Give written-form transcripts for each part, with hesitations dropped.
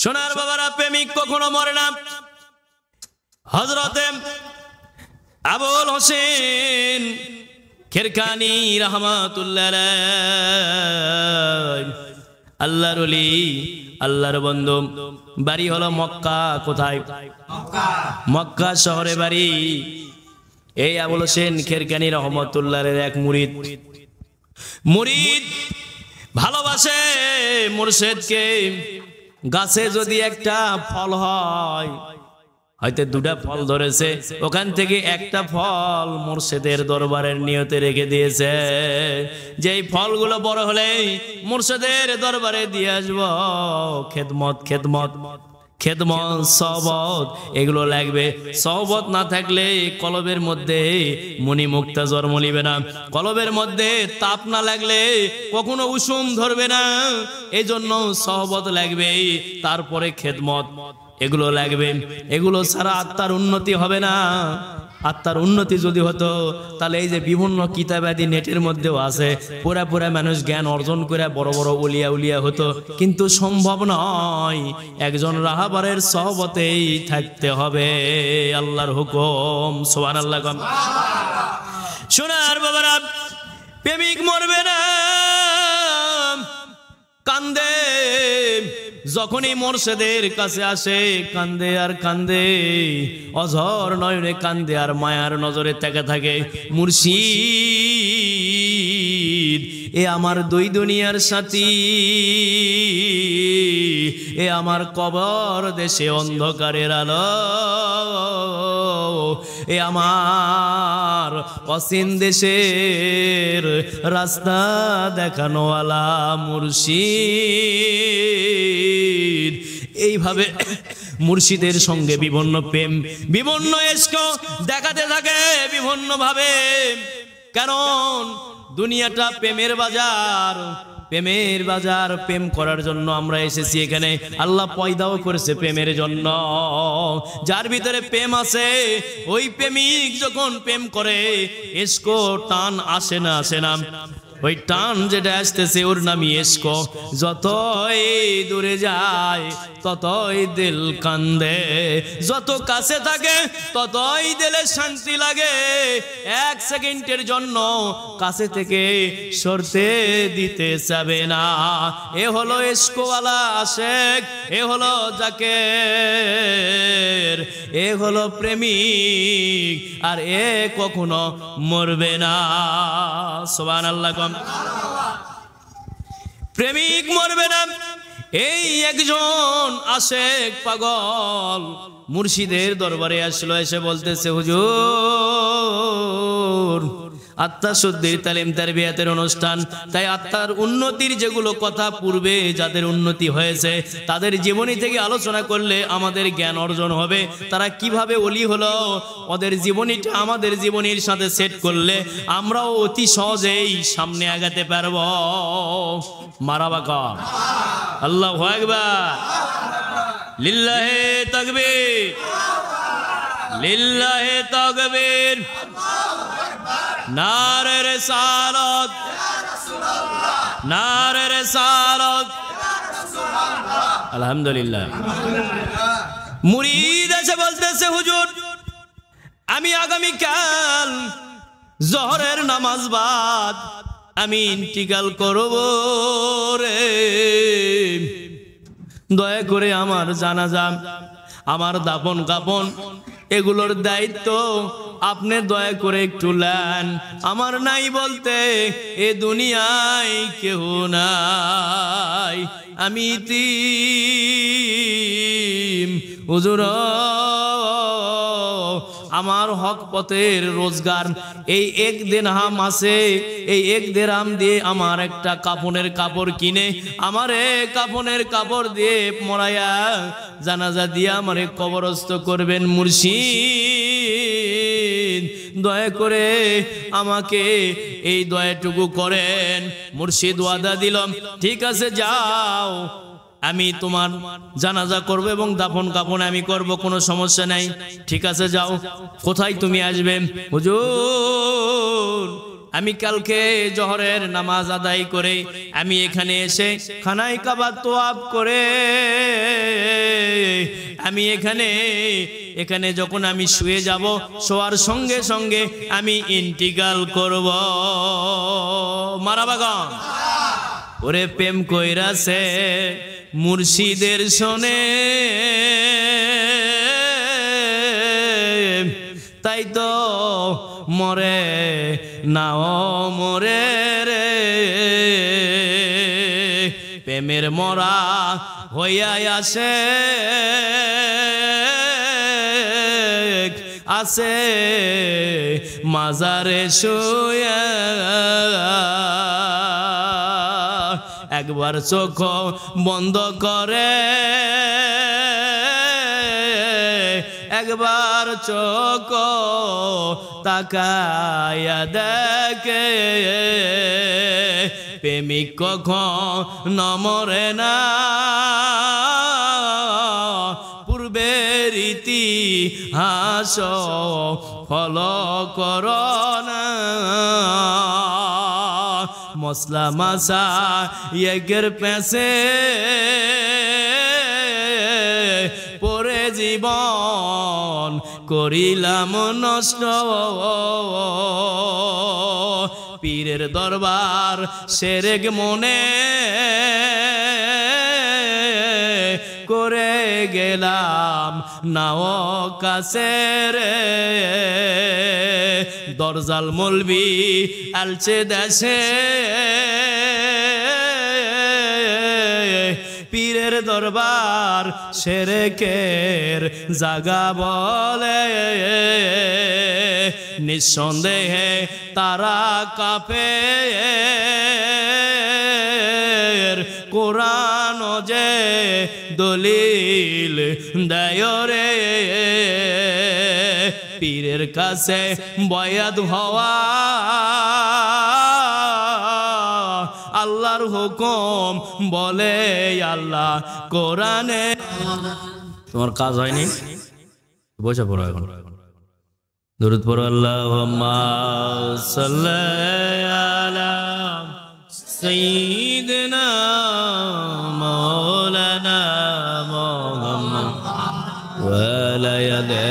সোনার বাবারা, প্রেমিক কখনো মরে না। হযরতে আবুল হোসেন খেরকানি রাহমাতুল্লাহ আলাইহি, আল্লাহর ওলি, আল্লাহর বন্ধু, বাড়ি হলো মক্কা। কোথায়? মক্কা শহরে বাড়ি। এই আবুল হোসেন খেরকানি রাহমাতুল্লাহ আলাইহির এক মুরিদ ভালোবাসে মুর্শিদকে। গাছে যদি একটা ফল হয়, হয়তো দুটা ফল ধরেছে, ওখান থেকে একটা ফল মুর্শিদের দরবারের নিয়তে রেখে দিয়েছে, যে এই ফলগুলো বড় হলে মুর্শিদের দরবারে দিয়ে আসবো। খেদমত খেদমত খেদমত সহবত এগুলো লাগবে। সহবত না থাকলে কলবের মধ্যে মণিমুক্তা জন্ম নিবে না। কলবের মধ্যে তাপ না লাগলে কখনো উষুম ধরবে না। এই জন্য সহবত লাগবে, তারপরে খেদমত এগুলো লাগবে। এগুলো ছাড়া আত্মার উন্নতি হবে না। আত্মার উন্নতি যদি হতো তাহলে এই যে বিভিন্ন কিতাবাদি নেটের মধ্যেও আছে, পুরা পুরা মানুষ জ্ঞান অর্জন করে বড় বড় উলিয়া উলিয়া হতো, কিন্তু সম্ভব নয়। একজন রাহাবারের সহবতেই থাকতে হবে। আল্লাহর হুকুম, সুবহানাল্লাহ। সোনার বাবারা, প্রেমিক মরবে না, কান্দে। যখনই মুর্শিদের কাছে আসে কান্দে আর কান্দে, অঝর নয়নে কান্দে আর মায়ার নজরে তাকে থাকে। মুর্শিদ, এ আমার দুই দুনিয়ার সাথী, এ আমার কবর দেশে অন্ধকারের আলো, এ আমার অসীম দেশের রাস্তা দেখানোওয়ালা মুর্শিদ। এইভাবে মুর্শিদের সঙ্গে বিভিন্ন প্রেম, বিভিন্ন ইশক দেখাতে থাকে বিভিন্ন ভাবে। কারণ দুনিয়াটা প্রেমের বাজার, প্রেমের বাজার। প্রেম করার জন্য আমরা এসেছি এখানে। আল্লাহ পয়দাও করেছে প্রেমের জন্য। যার ভিতরে প্রেম আছে, ওই প্রেমিক যখন প্রেম করে ইশক টান আসে না, আসে না। ওই টান যেটা আসতেছে ওর নামই ইশক। যতই দূরে যায় ততই দিল কান্দে, যত কাছে থাকে ততই দিলে শান্তি লাগে। এক সেকেন্ডের জন্য কাছে থেকে সরতে দিতে চাবে না। এ হলো ইশকওয়ালা আশেক, এ হলো জাকের, এ হলো প্রেমিক, আর এ কখনো মরবে না। সুবহানাল্লাহ। প্রেমিক মরবে না। এই একজন আশেক পাগল মুর্শিদের দরবারে আসলো, এসে বলতেছে, হুজুর, আত্মা শুদ্ধির তালিম তারবিয়াতের অনুষ্ঠান, তাই আত্মার উন্নতির যেগুলো কথা পূর্বে যাদের উন্নতি হয়েছে তাদের জীবনী থেকে আলোচনা করলে আমাদের জ্ঞান অর্জন হবে। তারা কিভাবে ওলি হলো, ওদের জীবনীটা আমাদের জীবনীর সাথে সেট করলে আমরাও অতি সহজেই সামনে আগাতে পারব। মারহাবা কর, আল্লাহু আকবার, লিল্লাহি তাকবীর, লিল্লাহি তাকবীর, নারে রিসালাত, নারে রিসালাত, আলহামদুলিল্লাহ। মুরিদ এসে বলতেছে, হুজুর, আমি আগামীকাল জোহরের নামাজ বাদ আমি ইন্তিকাল করব রে। দয়া করে আমার জানাজা, আমার দাফন কাফন এগুলোর দায়িত্ব আপনি দয়া করে একটু নেন। আমার নাই বলতে এ দুনিয়ায় কেউ নাই, আমি ইতিম হুজুর। আমার হক পথের রোজগার এই এক দিরহাম আছে, এই এক দিরহাম দিয়ে আমার একটা কাফনের কাপড় কিনে আমারে কাফনের কাপড় দিয়ে মরাইয়া জানাজা দিয়ে আমারে কবরস্থ করবেন মুর্শিদ। দয়া করে আমাকে এই দয়াটুকু করেন। মুর্শিদ ওয়াদা দিলাম, ঠিক আছে যাও, আমি তোমার জানাজা করব এবং দাফন কাফন আমি করব, কোনো সমস্যা নাই। ঠিক আছে যাও। কোথায় তুমি আসবে? হুজুর, আমি কালকে জোহরের নামাজ আদায় করে আমি এখানে এসে খানায় কাবা তোয়াফ করে আমি এখানে যখন আমি শুয়ে যাব, শোয়ার সঙ্গে সঙ্গে আমি ইন্টিকাল করব। মারাবাগন ওরে প্রেম কইরাছে মুর্শিদের শোনে, তাই তো মরে নাও মরে রে, প্রেমের মরা হইয়া আসে আছে মাজারে শুয়া, একবার চোখ বন্ধ করে, একবার চোখ তাকায়া দেখে, প্রেমিক কখন মরে না, পূর্বের ইতিহাস ফলো করো না, মশলা মাসা এগের পেছে পরে জীবন করিলাম নষ্ট, পীরের দরবার সেরেক মনে করে গেলাম নাও কাছে রে, দরজাল মলবি আলছে দেশে, পীরের দরবার সেরেকের জাগা বলে, নিঃসন্দেহে তারা কাপে, কোরআন যে দলিল দেয় রে, পীরের কাছে বয়াত হওয়া আল্লাহর হুকুম বলে আল্লাহ কোরআনে। তোমার কাজ হয়নি, বসে পড়ো এখন, দরুদ পড়ো। আল্লাহুম্মা সাল্লি আলা সাইয়্যিদিনা মাওলানা মুহাম্মদ ওয়া আলা আলি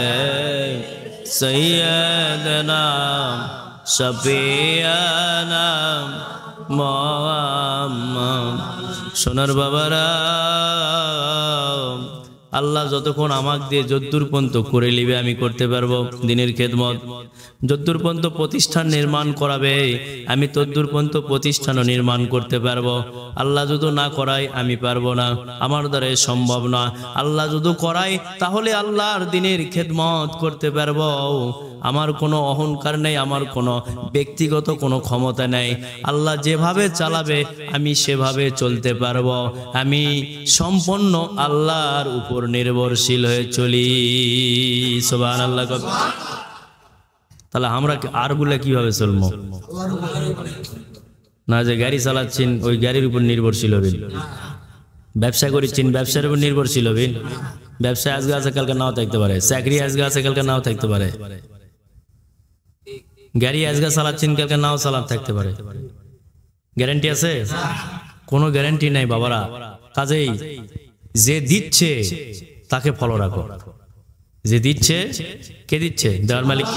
সাইয়্যিদিনা শাফিয়ানা মুহাম্মদ। সোনার বাবারা, আল্লাহ যতক্ষণ আমাকে দিয়ে যদ্দুর পর্যন্ত করে নিবে আমি করতে পারবো দিনের খেদমত, যদ্দুর পর্যন্ত প্রতিষ্ঠান নির্মাণ করাবে আমি তদ্দুর পর্যন্ত প্রতিষ্ঠানও নির্মাণ করতে পারবো। আল্লাহ যদি না করায় আমি পারবো না, আমার দ্বারা সম্ভব না। আল্লাহ যদি করায় তাহলে আল্লাহর দিনের খেদমত করতে পারবো। আমার কোনো অহংকার নেই, আমার কোনো ব্যক্তিগত কোনো ক্ষমতা নেই। আল্লাহ যেভাবে চালাবে আমি সেভাবে চলতে পারবো। আমি সম্পূর্ণ আল্লাহর উপর নির্ভরশীল হয়ে চলি। সুবহানাল্লাহ। তাহলে আমরা আরগুলা কিভাবে চলবো? না যে গাড়ি চালাচ্ছেন ওই গাড়ির উপর নির্ভরশীল হবেন, ব্যবসা করেছেন ব্যবসার উপর নির্ভরশীল হবেন। ব্যবসা আজকে আছে কালকে নাও থাকতে পারে, চাকরি আজকে আছে কালকে নাও থাকতে পারে, গাড়ি আজকে চালাচ্ছেন কালকে নাও চালাতে থাকতে পারে। গ্যারান্টি আছে? কোনো গ্যারান্টি নাই বাবারা। কাজেই যে দিচ্ছে তাকে ফলো রাখো। যে দিচ্ছে, কে দিচ্ছে? দেওয়ার মালিক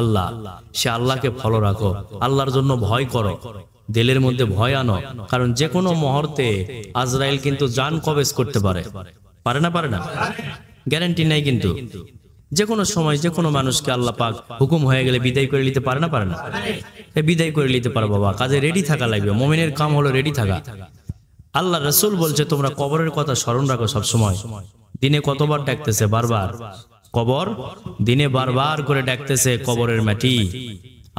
আল্লাহ। সে আল্লাহকে ফলো রাখো, আল্লাহর জন্য ভয় করো, দিলের মধ্যে ভয় আনো। কারণ যে কোনো মুহূর্তে আজরাইল কিন্তু জান কবজ করতে পারে। পারে না? পারে না? গ্যারান্টি নাই। কিন্তু যে কোনো সময় যে কোনো মানুষকে আল্লাহ পাক হুকুম হয়ে গেলে বিদায় করে নিতে পারে না? পারে না? বিদায় করে নিতে পারে বাবা। কাজে রেডি থাকা লাগবে। মুমিনের কাম হলো রেডি থাকা। আল্লাহ রাসূল বলছে তোমরা কবরের কথা স্মরণ রাখো সব সময়। দিনে কতবার ডাকতেছে? বারবার। কবর দিনে বারবার করে ডাকতেছে, কবরের মাটি।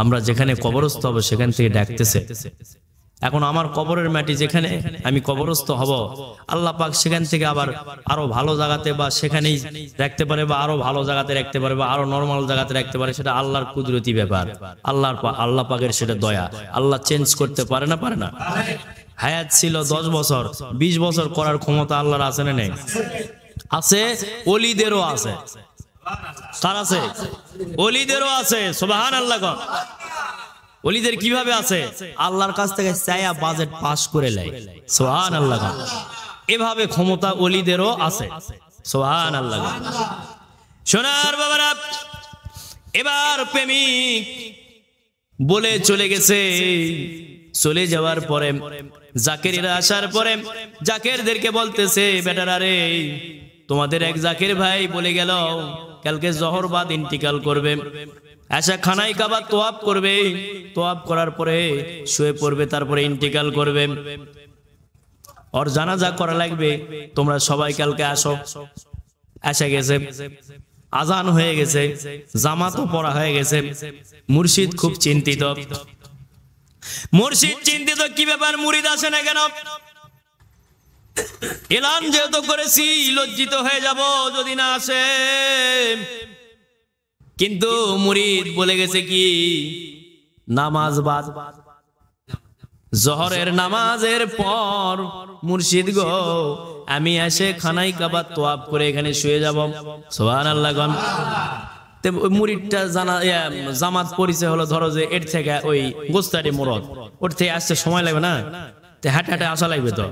আমরা যেখানে কবরস্থ হব সেখান থেকে ডাকতেছে। এখন আমার কবরের মাটি যেখানে আমি কবরস্থ হব, আল্লাহ পাক সেখান থেকে আবার আরো ভালো জায়গাতে বা সেখানেই রাখতে পারে, বা আরো ভালো জায়গাতে রাখতে পারে, বা আরো নরমাল জায়গাতে রাখতে পারে। সেটা আল্লাহর কুদরতি ব্যাপার, আল্লাহ পাকের সেটা দয়া। আল্লাহ চেঞ্জ করতে পারে না? পারে না? হায়াত ছিল 10 বছর, 20 বছর করার ক্ষমতা আল্লাহর আছে না নেই? আছে। ওলিদেরও আছে। কার আছে? ওলিদেরও আছে। সুবহানাল্লাহ। ওলিদের কিভাবে আছে? আল্লাহর কাছ থেকে চায়া বাজেট পাস করে নেয়। সুবহানাল্লাহ। এভাবে ক্ষমতা ওলিদেরও আছে। সুবহানাল্লাহ। সোনার বাবারা, এবার প্রেমিক বলে চলে গেছে। চলে যাওয়ার পরে জাকেরিরা আসার পরে জাকেরদেরকে বলতেছে, বেটারা রে, তোমাদের এক জাকের ভাই বলে গেল কালকে জহর বাদ ইন্তিকাল করবে, আশা খানায় কাবা তোয়াব করবে, তোয়াব করার পরে শুয়ে পড়বে, তারপরে ইন্তিকাল করবে, ওর জানাজা করা লাগবে, তোমরা সবাই কালকে আসো। এসে গেছে, আজান হয়ে গেছে, জামাতও পড়া হয়ে গেছে। মুর্শিদ খুব চিন্তিত। মুর্শিদ চিন্তিত, কি ব্যাপার মুরিদ আসে না কেন? এলান যেহেতু করেছি, লজ্জিত হয়ে যাব যদি না আসে। কিন্তু মুরিদ বলে গেছে কি, নামাজ বাদ, জহরের নামাজের পর মুর্শিদ গো আমি এসে খানাই কাবা তোয়াব করে এখানে শুয়ে যাব। সুবহানাল্লাহ। মুরিদটা জামাত পরিচয় হলো, ধরো যে এর থেকে ওই গোস্তারি মুরদ, ওর থেকে আসতে সময় লাগবে না, হাঁটে হাঁটে আসা লাগবে, তো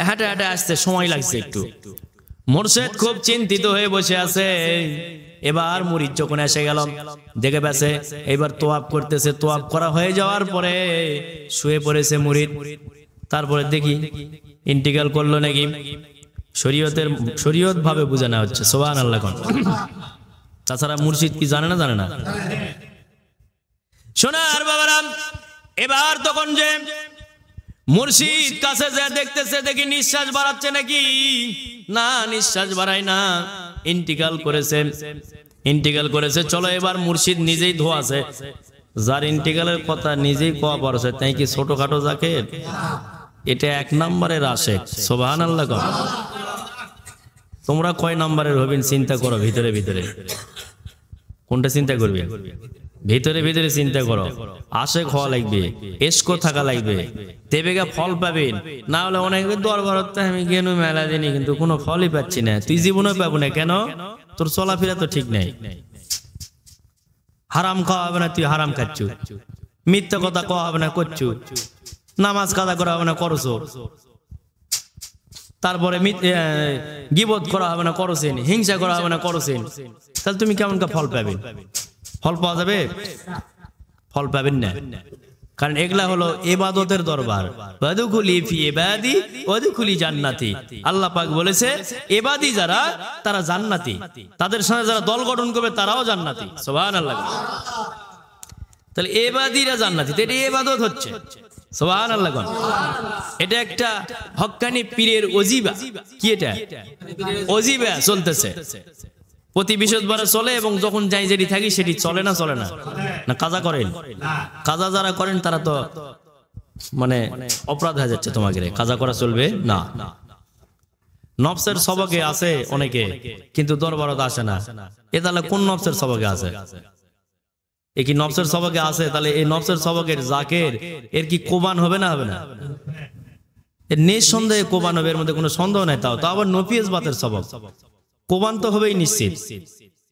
হাঁটে হাঁটে আসতে সময় লাগছে একটু। মুর্শিদ খুব চিন্তিত হয়ে বসে আছে। এবার মুরিদ যখন এসে গেল, দেখে পেছে এবার তোয়াব করতেছে, তোয়াব করা হয়ে যাওয়ার পরে শুয়ে পড়েছে মুরিদ। তারপরে দেখি ইন্টিকাল করলো নাকি, শরীয়ত ভাবে বোঝানো হচ্ছে। সুবহানাল্লাহ। তাছাড়া মুর্শিদ কি জানে না? জানে না। সোনার বাবারা, এবার তখন যে মুর্শিদ কাছে যে দেখতেছে, দেখি নিঃশ্বাস বাড়াচ্ছে নাকি, না নিঃশ্বাস বাড়ায় না, ইন্তিকাল করেছে। ইন্তিকাল করেছে, চলো এবার মুর্শিদ নিজেই ধোয়াছে। যার ইন্তিকালের কথা নিজেই কোয়া পড়ছে, তাই কি ছোটখাটো জাকের? এটা 1 নম্বরের আশেক। সুবহানাল্লাহ। তোমরা কয় নম্বরের হবেন চিন্তা করো, ভিতরে ভিতরে কোনটা চিন্তা করবে, ভিতরে ভিতরে চিন্তা করো। আশেক হওয়া লাগবে, এসকো থাকা লাগবে, তেবেগা ফল পাবেন। না হলে অনেকে দরবার আমি কেন মেলা দিনি কিন্তু কোনো ফলই পাচ্ছি না। তুই জীবনে পাবো না কেন? তোর চলাফেরা তো ঠিক নাই। হারাম খাওয়া হবে না, তুই হারাম খাচ্ছ। মিথ্যা কথা কওয়া হবে না, করছু। নামাজ কাজা করা হবে না, করছো। তারপরে গীবত করা হবে না, করছেন। হিংসা করা হবে না, করছেন। তাহলে তুমি কেমন ফল পাবে? ফল পাওয়া যাবে? ফল পাবেন না। কারণ এগুলা হলো ইবাদতের দরবার। ওয়াদখুলি ফি ইবাদি ওয়াদখুলি জান্নাতি। আল্লাহ পাক বলেছে ইবাদি যারা, তারা জান্নাতি, তাদের সাথে যারা দল গঠন করবে তারাও জান্নাতি। সুবহানাল্লাহ। তাহলে ইবাদিরা জান্নাতি, এটা ইবাদত হচ্ছে। সুবহানাল্লাহ। এটা একটা হক্কানি পীরের ওজিবা। কি এটা? ওজিবা চলতেছে, প্রতি বৃহস্পতিবার চলে, এবং যখন যাই যেটি থাকি সেটি চলে না? চলে না। না কাজা করেন? কাজা যারা করেন তারা তো মানে অপরাধ হয়ে যাচ্ছে। তোমাকে কাজা করা চলবে না। নফসের সবকে আছে অনেকে, কিন্তু দরবারত আসে না। এ তাহলে কোন নফসের সবকে আছে? এ কি নফসের সবকে আছে? তাহলে এই নফসের সবকের জাকের এর কি কোবান হবে না? হবে না? এর নিঃসন্দেহে কোবান হবে, এর মধ্যে কোনো সন্দেহ নাই। তাও আবার নফিস বাতের সবক, কোবান তো হবেই নিশ্চিত।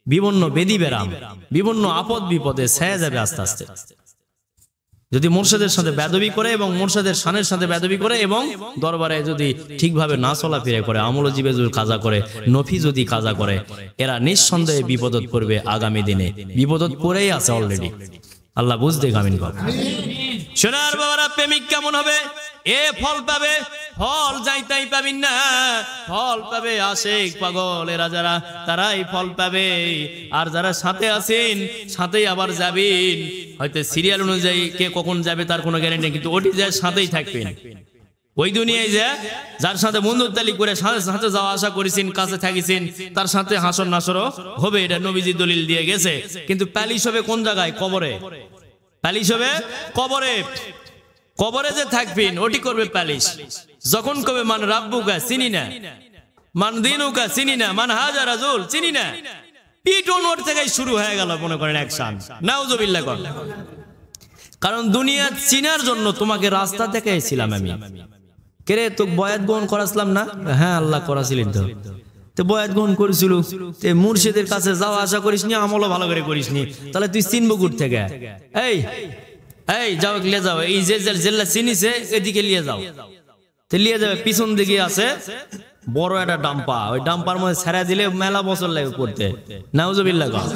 বিভিন্ন বেদি বেরাম, বিভিন্ন আপদ বিপদে ছায়া যাবে আস্তে আস্তে। যদি মুর্শিদের সাথে বেদবি করে এবং মুর্শিদের শানের সাথে বেদবি করে এবং দরবারে যদি ঠিকভাবে না চলাফেরা করে, আমল জীবে যদি কাজা করে, নফি যদি কাজা করে, এরা নিঃসন্দেহে বিপদত পড়বে আগামী দিনে। বিপদত পড়েই আছে অলরেডি। আল্লাহ বুঝতে কামিন কর। সোনার বাবারা, প্রেমিক কেমন হবে? এ ফল পাবে, ফল যাইতাই পাবেন না, ফল পাবে আশিক পাগল। এরা যারা, তারাই ফল পাবে। আর যারা সাথে আছেন, সাথেই আবার যাবেন। হয়তো সিরিয়াল অনুযায়ী কে কখন যাবে তার কোনো গ্যারান্টি নেই, কিন্তু ওটি যায় সাথেই থাকবেন। ওই দুনিয়ায় যে যার সাথে বন্ধুত্বালি করে সাথে সাথে যাওয়া আসা করেছেন, কাছে থাকিছেন, তার সাথে হাসর নাসরও হবে। এটা নবীজি দলিল দিয়ে গেছে। কিন্তু প্যালিশ হবে কোন জায়গায়? কবরে। প্যালিশ হবে কবরে। কবরে যে থাকবেন ওটি করবে প্যালিশ। যখন কবে মান রাব্বুকা চিনি না, মান দিনুকা চিনি না, মান হাজা রাজুল চিনি না, পিটন ওর থেকেই শুরু হয়ে গেল মনে করেন অ্যাকশন। নাউজুবিল্লাহ। কারণ দুনিয়া চিনার জন্য তোমাকে রাস্তা দেখাইছিলাম আমি। কেরে তো বয়াত গ্রহণ করাছিলাম না? হ্যাঁ আল্লাহ করাছিলেন। তো বয়াত গ্রহণ করেছিল, মুর্শিদের কাছে যাওয়া আসা করিসনি, আমলও ভালো করে করিসনি, তাহলে তুই চিনবো কুট থেকে? এই এই যাও, লিয়ে যাও, এই যে জেলা চিনিছে এদিকে লিয়ে যাও। লিয়ে যাবে, পিছন দিকে আছে বড় একটা ডাম্পা, ওই ডাম্পার মধ্যে ছেড়ে দিলে মেলা বছর লাগে পড়তে। নাউজুবিল্লাহ গণ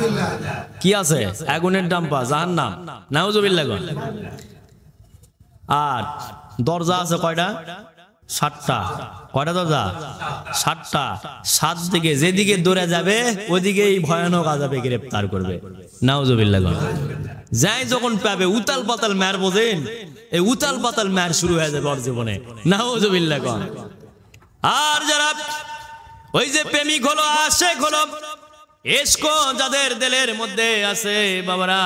কি আছে? আগুনের ডাম্পা, জাহান্নাম। নাউজুবিল্লাহ গণ। আর দরজা আছে কয়টা? 7টা। কয়টা দরজা? 7টা। 7 দিকে যেদিকে দৌড়ে যাবে ওদিকেই ভয়ানক আযাবে গ্রেফতার করবে। নাউজুবিল্লাহ গণ। যাই যখন পাবে উতাল পাতাল মার, বোঝেন? এই উতাল পাতাল মার শুরু হয়ে যাবে ওর জীবনে। নাউজুবিল্লাহ গণ। আর যারা ওই যে প্রেমিক হলো, আশিক হলো, ইশক যাদের দিলের মধ্যে আছে বাবারা,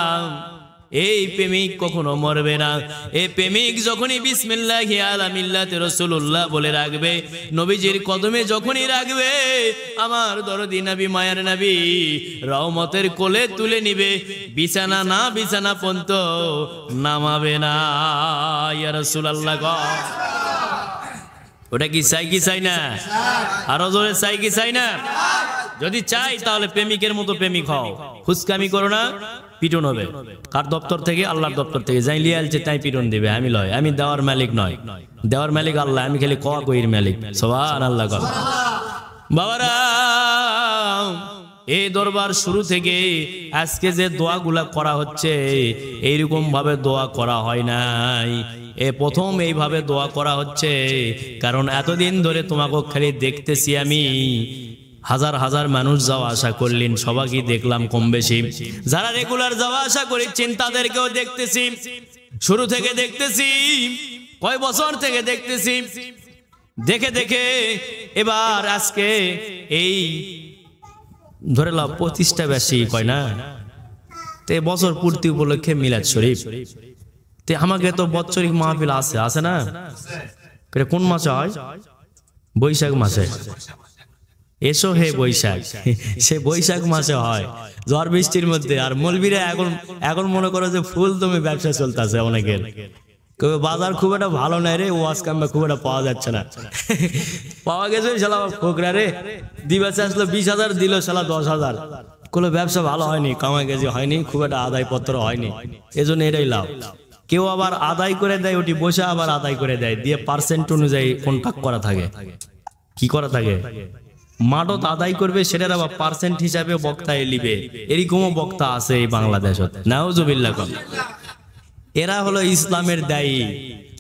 এই প্রেমিক কখনো মরবে না। এই প্রেমিক যখনই বিসমিল্লাহি আলা মিল্লাতি রাসূলুল্লাহ বলে রাখবে, নবীজির কদমে যখনই রাখবে, আমার দরদি নবী, মায়ের নবী রহমতের কোলে তুলে নিবে, বিছানা না বিছানা পর্যন্ত নামাবে না। ইয়া রাসূলুল্লাহ গো, ওটা কি চাই কি চাই না? আরো জোরে চাই কি চাই না? যদি চাই তাহলে প্রেমিকের মতো প্রেমিক হও, ফুসকামি করো না, পিটন হবে। কার দপ্তর থেকে? আল্লাহর দপ্তর থেকে। যাই লিয়ে আলছে তাই পিটন দিবে। আমি লয়, আমি দেওয়ার মালিক নয়, দেওয়ার মালিক আল্লাহ, আমি খালি কোয়া কইর মালিক। সুবহানাল্লাহ। বাবারা, এই দরবার শুরু থেকে আজকে যে দোয়াগুলা করা হচ্ছে, এইরকম ভাবে দোয়া করা হয় নাই, এ প্রথম এইভাবে দোয়া করা হচ্ছে। কারণ এতদিন ধরে তোমাকে খালি দেখতেছি আমি, হাজার হাজার মানুষ যাওয়া আসা করলেন, সবাইকে দেখলাম কম বেশি। যারা রেগুলার যাওয়া আসা করেছেন তাদেরকেও দেখতেছি, শুরু থেকে দেখতেছি, কয় বছর থেকে দেখতেছি। দেখে দেখে এবার আজকে এই ধরে লাও 25টা বেশি কয় না, তে বছর পূর্তি উপলক্ষে মিলাদ শরীফ। তে আমাকে তো বৎসরিক মাহফিল আছে, আছে না? কোন মাসে হয়? বৈশাখ মাসে। এসো হে বৈশাখ, সে বৈশাখ মাসে হয়, ঝড় বৃষ্টির মধ্যে। আর মৌলবীরা এখন মনে করো যে ফুল তুমি ব্যবসা চলতেছে অনেকের, বাজার খুব একটা ভালো নাই রে, ওয়াজ কাম্বা খুব একটা পাওয়া যাচ্ছে না। পাওয়া গেছে শালা ফোকরা রে, দিবাসে আসলো 20,000, দিল শালা 10,000। কোনো ব্যবসা ভালো হয়নি, কামাই গেছে হয়নি, খুব একটা আদায় পত্র হয়নি, এজন্য এটাই লাভ। কেউ আবার আদায় করে দেয়, ওটি বসে আবার আদায় করে দেয়, দিয়ে পার্সেন্ট অনুযায়ী কন্ট্রাক্ট করা থাকে। কি করা থাকে? মাদত আদায় করবে, সেটার আবার পার্সেন্ট হিসাবে বক্তায় লিবে। এরকমও বক্তা আছে এই বাংলাদেশত। নাউজুবিল্লাহ। এরা হলো ইসলামের দায়ী।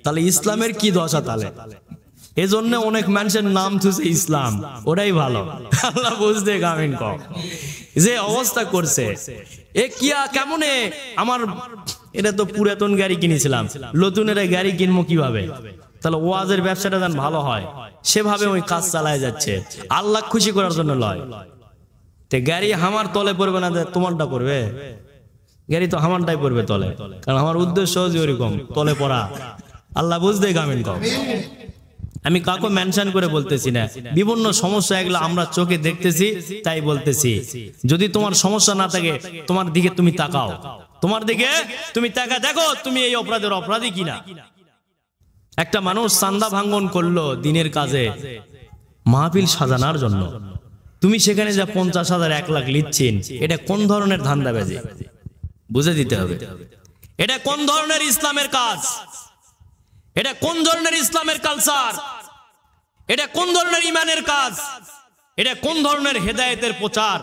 তাহলে ইসলামের কি দশা? তাহলে এজন্য অনেক মানুষের নাম থুছে ইসলাম, ওটাই ভালো। আল্লাহ বুঝতে গামিন কম যে অবস্থা করছে। এ কিয়া কেমনে আমার, এটা তো পুরাতন গাড়ি কিনেছিলাম, নতুন এটা গাড়ি কিনবো কিভাবে? তাহলে ওয়াজের ব্যবসাটা যেন ভালো হয় সেভাবে ওই কাজ চালায় যাচ্ছে, আল্লাহ খুশি করার জন্য লয়। তে গাড়ি আমার তলে পড়বে না, তোমারটা পড়বে? গাড়ি তো আমারটাই পড়বে তলে, কারণ আমার উদ্দেশ্য যে ওরকম তলে পড়া। আল্লাহ বুঝতে গামিন কম। আমি কাউকে মেনশন করে বলতেছি না, বিভিন্ন সমস্যা এগুলো আমরা চোখে দেখতেছি তাই বলতেছি। যদি তোমার সমস্যা না থাকে, তোমার দিকে তুমি তাকাও, তোমার দিকে তুমি তাকা, দেখো তুমি এই অপরাধের অপরাধী কিনা। একটা মানুষ চান্দা ভাঙ্গন করলো দিনের কাজে, মাহফিল সাজানোর জন্য, তুমি সেখানে যা 50,000 1 লাখ লিচ্ছেন, এটা কোন ধরনের ধান্দাবাজি? বুঝে দিতে হবে। এটা কোন ধরনের ইসলামের কাজ? এটা কোন ধরনের ইসলামের কালচার? এটা কোন ধরনের ইমানের কাজ? এটা কোন ধরনের হেদায়েতের প্রচার?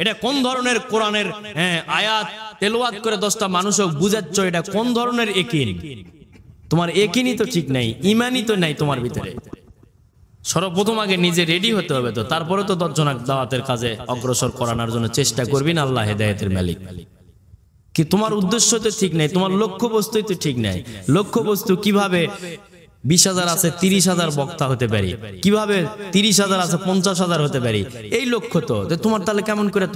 এটা কোন ধরনের কোরআনের আয়াত তেলাওয়াত করে 10টা মানুষও বুঝাচ্ছ? এটা কোন ধরনের ইয়াকিন? তোমার ইয়াকিনই তো ঠিক নাই, ইমানই তো নাই তোমার ভিতরে। সর্বপ্রথম আগে নিজে রেডি হতে হবে, তো তারপরে তো 10 জন দাওয়াতের কাজে অগ্রসর করানোর জন্য চেষ্টা করবি না। আল্লাহ হেদায়েতের মালিক। কি তোমার উদ্দেশ্য তো ঠিক নাই, তোমার লক্ষ্য বস্তুই তো ঠিক নাই। লক্ষ্য বস্তু কিভাবে 20,000 আছে 30,000 বক্তা হতে পারি, কিভাবে 30,000 আছে 50,000 হতে পারি, এই লক্ষ্য তো। তোমার তাহলে কেমন করে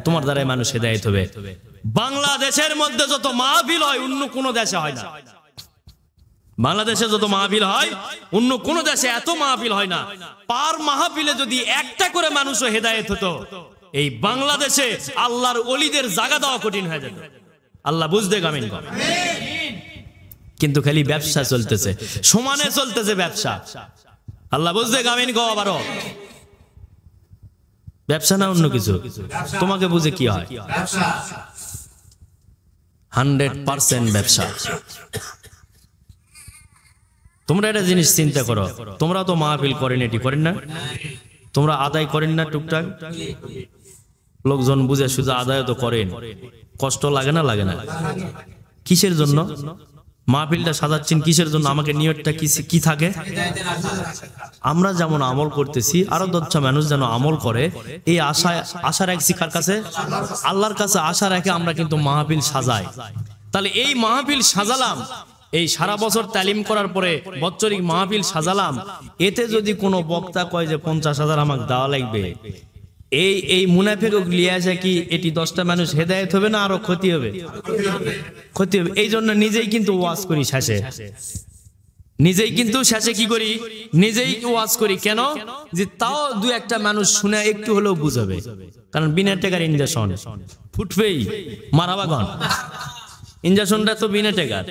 তোমার দ্বারা মানুষ হেদায়েত হবে? বাংলাদেশের মধ্যে যত মাহফিল হয় অন্য কোন দেশে হয় না। বাংলাদেশে যত মাহফিল হয় অন্য কোন দেশে এত মাহফিল হয় না। পার মাহফিলে যদি একটা করে মানুষও হেদায়েত হতো, এই বাংলাদেশে আল্লাহর ওলিদের জায়গা দেওয়া কঠিন হয়ে যেত। আল্লাহ বুঝতে গামিন কর। কিন্তু খালি ব্যবসা চলতেছে, সমানে চলতেছে ব্যবসা। আল্লাহ বুঝতে গামিন কর। আবারও ব্যবসা না অন্য কিছু? তোমাকে বুঝে কি হয়? 100% ব্যবসা। তোমরা একটা জিনিস চিন্তা করো, তোমরা তো মাহফিল করেন, এটি করেন না? তোমরা আদায় করেন না টুকটাক? লোকজন বুঝে সুঝে আদায় তো করেন, কষ্ট লাগে না? লাগে না? কিসের জন্য মাহফিলটা সাজাচ্ছেন? কিসের জন্য? আমাকে নিয়তটা কি থাকে? আমরা যেমন আমল করতেছি আরো 10টা মানুষ যেন আমল করে, এই আশা রাখছি কার কাছে? আল্লাহর কাছে আশা রেখে আমরা কিন্তু মাহফিল সাজাই। তাহলে এই মাহফিল সাজালাম, এই সারা বছর তালিম করার পরে বৎসরিক মাহফিল সাজালাম, এতে যদি কোনো বক্তা কয় যে 50,000 আমাকে দেওয়া লাগবে, এই মুনাফিক লিয়ে আসে কি এটি 10টা মানুষ হেদায়েত হবে না আরো ক্ষতি হবে? ক্ষতি হবে। এই জন্য নিজেই কিন্তু ওয়াজ করি শেষে, নিজেই কিন্তু শেষে কি করি? নিজেই ওয়াজ করি। কেন? যে তাও 2-1টা মানুষ শুনে একটু হলেও বুঝাবে। কারণ বিনা টাকার ইনজেকশন ফুটবেই, মারাবাগন ইনজেকশনটা তো বিনা টাকার,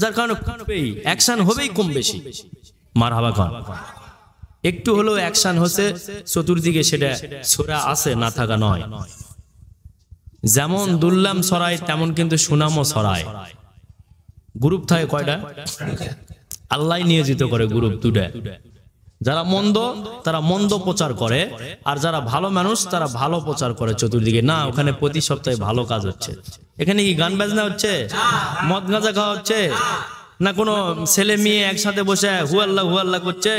যার কারণে ফুটবেই, অ্যাকশন হবেই কম বেশি, মারহাবাগন। একটু হলেও অ্যাকশন হচ্ছে, চতুর্দিকে সেটা ছোরা আছে, না থাকা নয়। যেমন দুল্লাম ছড়ায় তেমন কিন্তু সুনামও ছড়ায়। গ্রুপ থাকে কয়টা? আল্লাহ নিয়োজিত করে গ্রুপ 2টা। যারা মন্দ তারা মন্দ প্রচার করে, আর যারা ভালো মানুষ তারা ভালো প্রচার করে চতুর্দিকে। না, ওখানে প্রতি সপ্তাহে ভালো কাজ হচ্ছে। এখানে কি গান বাজনা হচ্ছে? মদ গাঁজা খাওয়া হচ্ছে? না কোনো ছেলে মেয়ে একসাথে বসে হুয়াল্লাহ হুয়াল্লাহ করছে?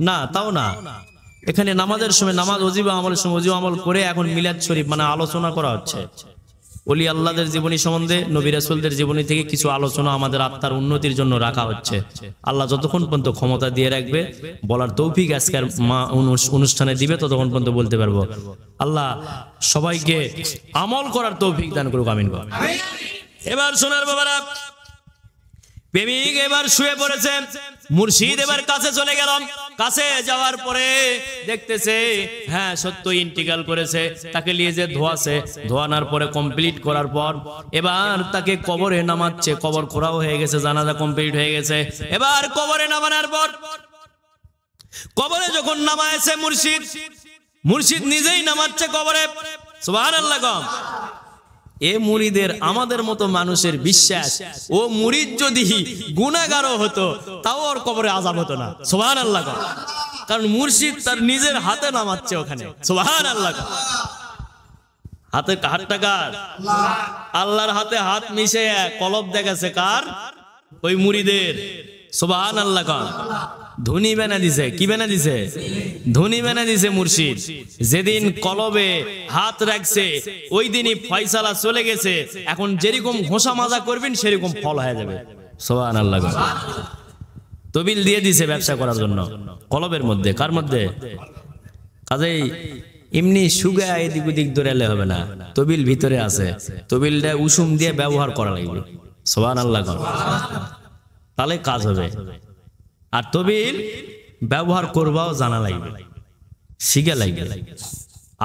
না, তাও না। এখানে নামাজের সময় নামাজ, ওজিবা আমলের সময় ওজিবা আমল করে এখন মিলাদ শরীফ মানে আলোচনা করা হচ্ছে। ওলি আল্লাহদের জীবনী সম্বন্ধে, নবী রাসূলদের জীবনী থেকে কিছু আলোচনা আমাদের আত্মার উন্নতির জন্য রাখা হচ্ছে। আল্লাহ যতক্ষণ পর্যন্ত ক্ষমতা দিয়ে রাখবে, বলার তৌফিক আজকের অনুষ্ঠানে দিবে, ততক্ষণ পর্যন্ত বলতে পারবো। আল্লাহ সবাইকে আমল করার তৌফিক দান করুক, আমিন। এবার সোনার বাবারা, প্রেমিক এবার শুয়ে পড়েছে, মুর্শিদ এবার কাছে চলে গেলাম। কাছে যাওয়ার পরে দেখতেছে হ্যাঁ সত্য ইন্টিগ্রাল করেছে, তাকে নিয়ে যে ধোয়াছে, ধোয়ানোর পরে কমপ্লিট করার পর এবার তাকে কবরে নামাচ্ছে। কবর খোঁড়াও হয়ে গেছে, জানাজা কমপ্লিট হয়ে গেছে। এবার কবরে নামানোর পর কবরে যখন নামায়েছে মুর্শিদ নিজেই নামাচ্ছে কবরে। সুবহানাল্লাহ। এ মুরিদের আমাদের মতো মানুষের বিশ্বাস, ও মুরিদ যদি গুনাহগারও হতো তাও ওর কবরে আযাব হতো না। সুবহানাল্লাহ। কারণ মুর্শিদ তার নিজের হাতে নামাচ্ছে ওখানে। সুবহানাল্লাহ। হাতটা কার? আল্লাহর হাতে হাত মিশে কলব দেখাছে কার? ওই মুরিদের। সুবহানাল্লাহ। ধনী বানা দিছে। কি বানা দিছে? ধনী বানা দিছে মুর্শিদ। যেদিন কলবে হাত রাখছে ওই দিনই ফয়সালা চলে গেছে। এখন যেরকম ঘোষা মাজা করবেন সেরকম ফল হয়ে যাবে। সুবহানাল্লাহ। তবিল দিয়ে দিছে ব্যবসা করার জন্য কলবের মধ্যে। কার মধ্যে? কাজেই এমনি সুগা এদিক ওদিক দৌড়ালে হবে না, তবিল ভিতরে আছে। তবিলটা উষুম দিয়ে ব্যবহার করা লাগবে। সুবহানাল্লাহ। তাহলে কাজ হবে। আর তবিল ব্যবহার করবাও জানা লাগবে, শিখা লাগবে।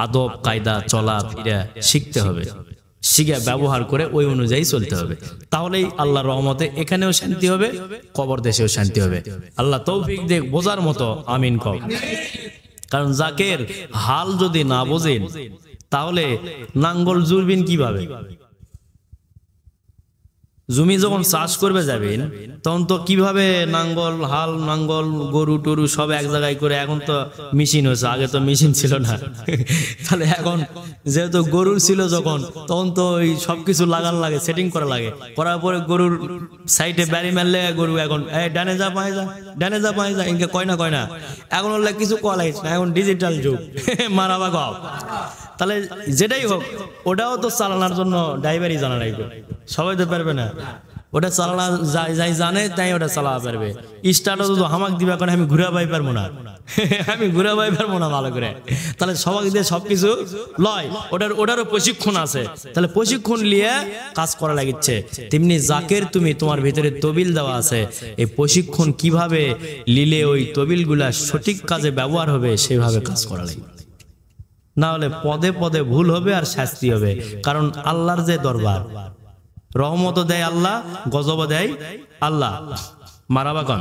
আদব কায়দা চলা ফিরা শিখতে হবে, শিখে ব্যবহার করে ওই অনুযায়ী চলতে হবে। তাহলেই আল্লাহর রহমতে এখানেও শান্তি হবে, কবর দেশেও শান্তি হবে। আল্লাহ তৌফিক দেখ বোঝার মতো, আমিন কও। কারণ জাকের হাল যদি না বোঝেন তাহলে নাঙ্গল জুড়বেন কিভাবে? জমি যখন চাষ করবে যাবেন তখন তো কিভাবে নাঙ্গল, হাল, নাঙ্গল, গরু টরু সব এক জায়গায় করে, এখন তো মেশিন হয়েছে, আগে তো মেশিন ছিল না। তাহলে এখন যেহেতু গরুর ছিল যখন, তখন তো ওই সবকিছু লাগান লাগে, সেটিং করা লাগে। করার পরে গরুর সাইডে ব্যারি মারলে গরু এখন ডানে যা পায়ে যা, ডানে যা পায়ে যা, ইনকে কয় না। এখন হলে কিছু কয়া লাগছে না, এখন ডিজিটাল যুগ, মারাবা গাও। তাহলে যেটাই হোক ওটাও তো চালানোর জন্য ড্রাইভারই জানা লাগবে, সবাই তো পারবে না। ওটা চালানো যাই জানে তাই ওটা চালাতে পারবে। স্টার্টও তো হামাক দিবা, কারণ আমি ঘুরা পাই পারবো না, আমি ঘুরা পাই পারবো না ভালো করে। তাহলে সবাই দিয়ে সবকিছু লয়, ওটারও প্রশিক্ষণ আছে। তাহলে প্রশিক্ষণ নিয়ে কাজ করা লাগিচ্ছে। তেমনি জাকের তুমি তোমার ভিতরে তবিল দেওয়া আছে, এই প্রশিক্ষণ কিভাবে লিলে ওই তবিলগুলা সঠিক কাজে ব্যবহার হবে সেভাবে কাজ করা লাগবে। না হলে পদে পদে ভুল হবে আর শাস্তি হবে। কারণ আল্লাহর যে দরবার, রহমত দেয় আল্লাহ, গজব দেয় আল্লাহ। মারাবাকন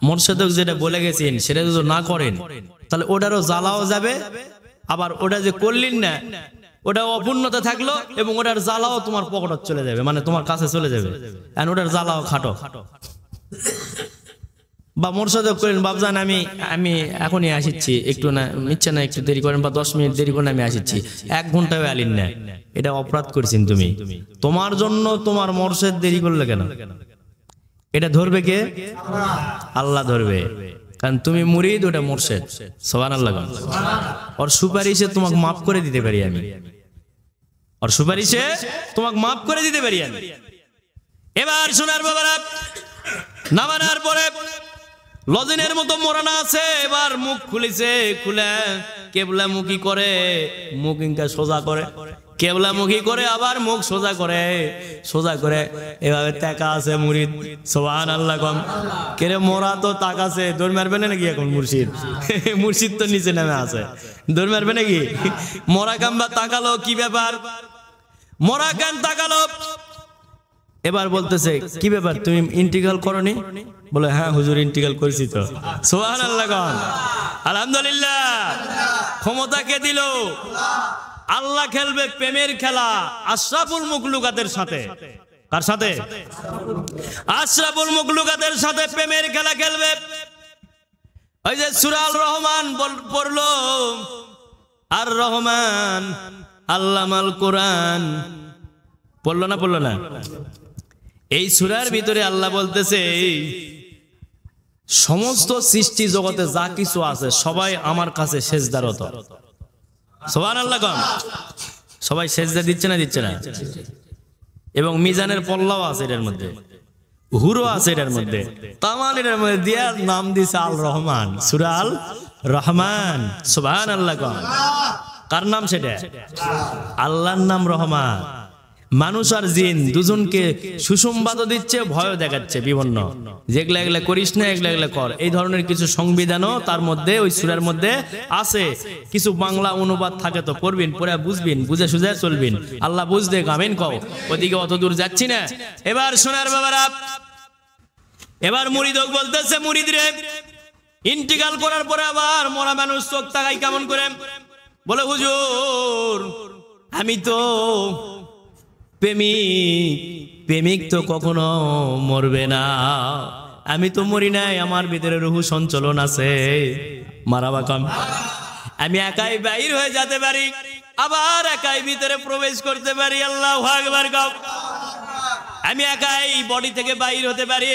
মোরশেদক যেটা বলে গেছেন সেটা যদি না করেন তাহলে ওটারও জ্বালাও যাবে, আবার ওটা যে করলেন না ওটা অপূর্ণতা থাকলো এবং ওটার জ্বালাও তোমার পকেটে চলে যাবে, মানে তোমার কাছে চলে যাবে। ওটার জ্বালাও খাটো। বা মোরসাদক করেন, বাবজান আমি এখনই আসিচ্ছি, একটু না নিচ্ছে না, একটু দেরি করেন বা 10 মিনিট দেরি করেন, আমি আসিচ্ছি, 1 ঘন্টাও আলিন না, এটা অপরাধ করেছেন তুমি। তোমার জন্য তোমার মোরশেদ দেরি করলে কেন? এটা ধরবে কে? আল্লাহ ধরবে, কারণ তুমি মুরিদ, ওটা মোরশেদ। সুবহানাল্লাহ। ওর সুপারিশে তোমাকে মাফ করে দিতে পারি আমি, ওর সুপারিশে তোমাকে মাফ করে দিতে পারি আমি। এবার শোনার বাবারা, নামানোর পরে লজিনের মতো মোড়ানো আছে, এবার মুখ খুলেছে, খুলে কেবলামুখী করে, মুখ ইনকা সোজা করে, কেবলামুখী করে আবার মুখ সোজা করে, সোজা করে এভাবে তাকা আছে মুরিদ। সুবহানাল্লাহ। কম কেরে মোরা তো তাকাছে, দৌড় মারবে না নাকি এখন মুর্শিদ? মুর্শিদ তো নিচে নেমে আছে, দৌড় মারবে নাকি? মোরা কাম্বা তাকালো, কি ব্যাপার? মোরা কান তাকালো, এবার বলতেছে কি ব্যাপার, তুমি ইন্টিগ্রাল করনি? বলে হ্যাঁ হুজুর, ইন্টিগ্রাল করেছি তো। সুবহানাল্লাহ। আলহামদুলিল্লাহ। ক্ষমতা কে দিল? আল্লাহ খেলবে প্রেমের খেলা আশরাফুল মুখলুকাতের সাথে। কার সাথে? আশরাফুল মুখলুকাতের সাথে প্রেমের খেলা খেলবে। ওই যে সূরা আল রহমান পড়লো, আর রহমান আল্লামাল কোরআন, পড়লো না? পড়লো না? এই সূরার ভিতরে আল্লাহ বলতেছে সমস্ত সৃষ্টি জগতে যা কিছু আছে সবাই আমার কাছে সেজদারত। সুবহানাল্লাহ। সবাই সেজদা দিচ্ছে না? দিচ্ছে না। এবং মিজানের পল্লাও আছে এটার মধ্যে, হুরও আছে এটার মধ্যে, তামান এটার মধ্যে দিয়া নাম দিছে আল রহমান, সূরা আল রহমান। সুবহানাল্লাহ। কার নাম সেটা? আল্লাহর নাম রহমান। মানুষ আর জিন দুজনকে সুসংবাদ দিচ্ছে, ভয় দেখাচ্ছে বিভিন্ন, যেগুলা এগুলা করিস না, এগুলা এগুলা কর, এই ধরনের কিছু সংবিধানও তার মধ্যে ওই সূরার মধ্যে আছে। কিছু বাংলা অনুবাদ থাকে তো পড়বেন, পড়ে বুঝবেন, বুঝে সুঝে চলবেন। আল্লাহ বুঝতে গামেন কও, ওদিকে অত দূর যাচ্ছি না। এবার সোনার বাবারা, এবার মুরিদ বলতেছে, মুরিদ রে, ইন্টিগ্রাল করার পরে আবার মরা মানুষ চোখ তাকাই কেমন করে? বলে হুজুর আমি তো প্রেমিক তো কখনো মরবে না, আমি তো মরি নাই, আমার ভিতরে রূহ সঞ্চালন আছে। মারাবা কম। আমি একাই বাইর হয়ে যেতে পারি, আবার একাই ভিতরে প্রবেশ করতে পারি। আল্লাহু আকবার। আমি একাই বডি থেকে বাইর হতে পারি,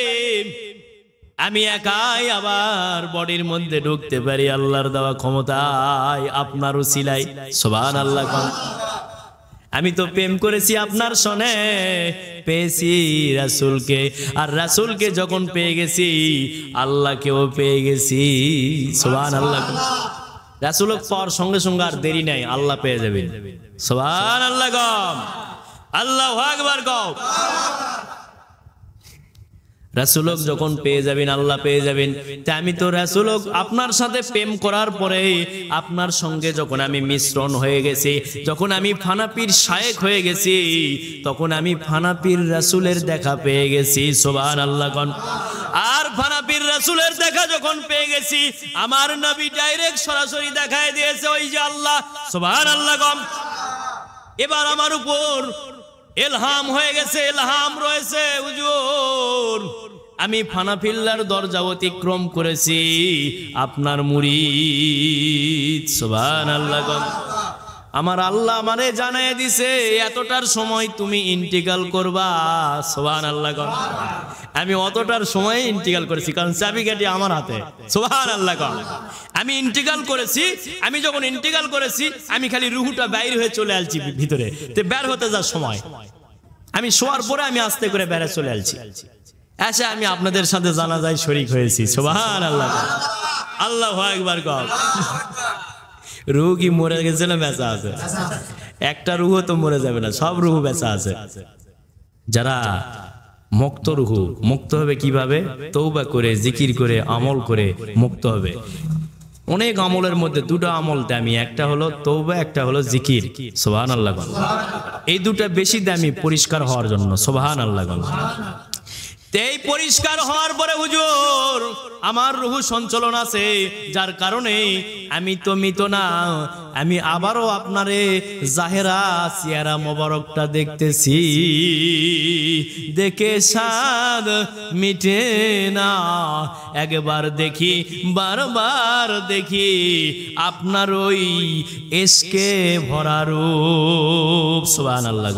আমি একাই আবার বডির মধ্যে ঢুকতে পারি আল্লাহর দেওয়া ক্ষমতায়, আপনার উসিলায়। সুবহানাল্লাহ। আমি তো প্রেম করেছি আপনার সনে, পেয়েছি রাসূলকে, আর রাসূলকে যখন পেয়ে গেছি আল্লাহকেও পেয়ে গেছি। সুবহানাল্লাহ। রাসূল পাওয়ার সঙ্গে সঙ্গে আর দেরি নাই, আল্লাহ পেয়ে যাবেন। সুবহানাল্লাহ। আল্লাহু আকবার। রাসূলক যখন পেয়ে যাবেন, আল্লাহ পেয়ে যাবেন। তা আমি তো রাসূলক আপনার সাথে প্রেম করার পরে আপনার সঙ্গে যখন আমি মিশ্রণ হয়ে গেছি, যখন আমি ফানাপির শায়েখ হয়ে গেছি, তখন আমি ফানাপির রাসূলের দেখা পেয়ে গেছি। সুবহানাল্লাহ। আর ফানাপির রাসূলের দেখা যখন পেয়ে গেছি, আমার নবী ডাইরেক্ট সরাসরি দেখায় দিয়েছে ওই যে আল্লাহ। সুবহানাল্লাহ। এবার আমার উপর ইলহাম হয়ে গেছে, ইলহাম রয়েছে, হুজুর আমি ফানাফিল্লার দরজা অতিক্রম করেছি, আপনার মুরিদ। সুবহানাল্লাহ। আমার আল্লাহ আমারে জানায় দিছে এতটার সময় তুমি ইন্টিগ্রাল করবা। সুবহানাল্লাহ। আমি অতটার সময় ইন্টিগ্রাল করেছি, কারণ চাবিকাঠি আমার হাতে। সুবহানাল্লাহ। আমি ইন্টিগ্রাল করেছি, আমি যখন ইন্টিগ্রাল করেছি আমি খালি রুহুটা বাইরে হয়ে চলে আসছি ভিতরে, তে বের হতে যাওয়ার সময় আমি শোয়ার পরে আমি আস্তে করে বেরে চলে আসছি, এসে আমি আপনাদের সাথে জানাজায় শরীক হয়েছি। সুবহানাল্লাহ। আল্লাহু আকবার। রুহ কি মরে গেছে না বেঁচে আছে? একটা রুহ তো মরে যাবে না, সব রুহ বেঁচে আছে। যারা মুক্ত রুহ, মুক্ত হবে কিভাবে? তওবা করে, জিকির করে, আমল করে মুক্ত হবে। অনেক আমলের মধ্যে দুটো আমল দামি, একটা হলো তওবা, একটা হলো জিকির। সুবহানাল্লাহ। এই দুটো বেশি দামি পরিষ্কার হওয়ার জন্য। সুবহানাল্লাহ। এই পরিষ্কার হওয়ার পরে হুজুর আমার রূহ সঞ্চালন আছে, যার কারণে আমি তো মৃত না, আমি আবারও আপনারে জাহেরা চেহারা মোবারকটা দেখতেছি, দেখে স্বাদ মিটে না, একবার দেখি বারবার দেখি আপনার ওই ইশকে ভরা রূপ। সুবহানাল্লাহ।